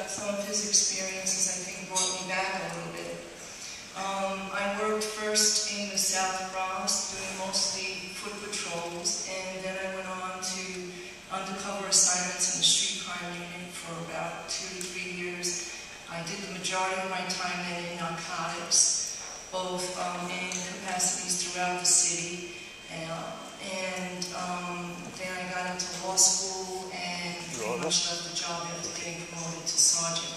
some of his experiences, I think, brought me back a little bit. I worked first in the South Bronx, doing mostly foot patrols, and then I went on to undercover assignments in the street crime unit for about 2 to 3 years. I did the majority of my time then in narcotics, both in capacities throughout the city, and then I got into law school and pretty much left the job after getting promoted to sergeant.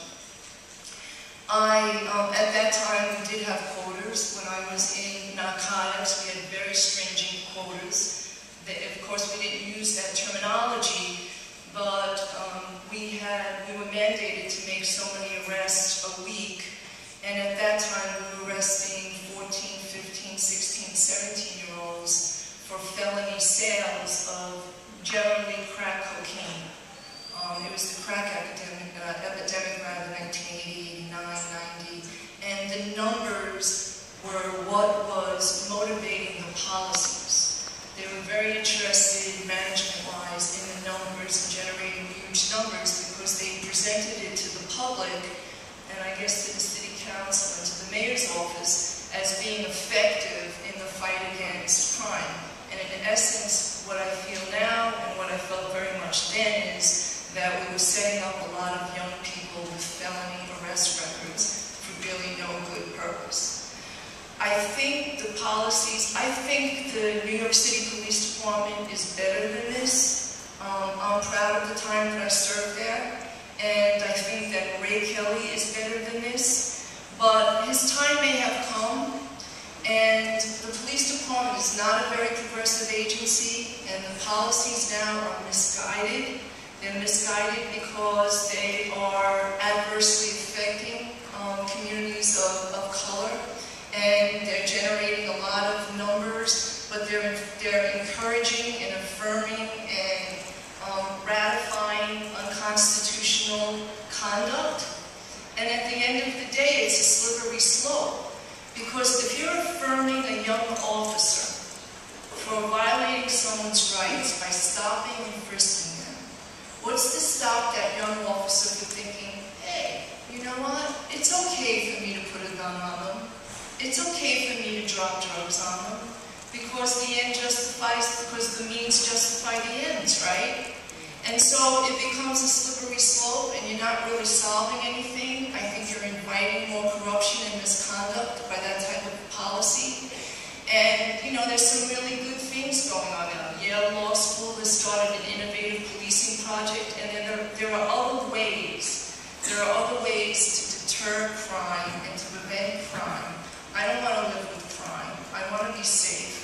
At that time, we did have quotas. When I was in narcotics, we had very stringent quotas. Of course, we didn't use that terminology, but we were mandated to make so many arrests a week, and at that time, we were arresting 14, 15, 16, 17-year-olds for felony sales of generally crack cocaine. It was the crack epidemic around 1980, 89, 90, and the numbers were what was motivating the policies. They were very interested, management-wise, in the numbers and generating huge numbers because they presented it to the public, and I guess to the city council and to the mayor's office, as being effective in the fight against crime. And in essence, what I feel now and what I felt very much then is that we were setting up a lot of young people with felony arrest records for really no good purpose. I think the policies, I think the New York City Police Department is better than this. I'm proud of the time that I served there, and I think that Ray Kelly is better than this, but his time may have come, and the police department is not a very progressive agency, and the policies now are misguided. They're misguided because they are adversely affecting communities of color, and they're generating a lot of numbers, but they're encouraging and affirming and ratifying unconstitutional conduct. And at the end of the day, it's a slippery slope, because if you're affirming a young officer for violating someone's rights by stopping and frisking them, what's to stop that young officer from thinking, hey, you know what? It's okay for me to put a gun on them. It's okay for me to drop drugs on them. Because the end justifies, because the means justify the ends, right? And so it becomes a slippery slope and you're not really solving anything. I think you're inviting more corruption and misconduct by that type of policy. And, you know, there's some really good things going on now. Yale Law School has started an innovative policing project, and there are other ways. There are other ways to deter crime and to prevent crime. I don't want to live with crime. I want to be safe.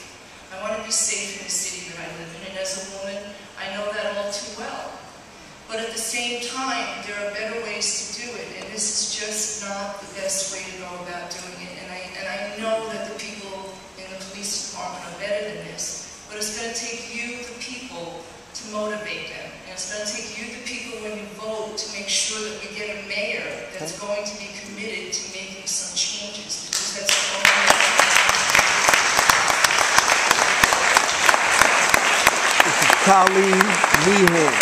I want to be safe in the city that I live in, and as a woman, I know that all too well. But at the same time, there are better ways to do it, and this is just not the best way to go about doing it. And I know that the people in the police department are better than this, but it's going to take you, the people, to motivate them. And it's going to take you, the people, when you vote, to make sure that we get a mayor that's going to be committed to making some changes, because that's the only way. This is Colleen Meenan.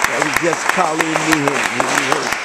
That was just Colleen Meenan.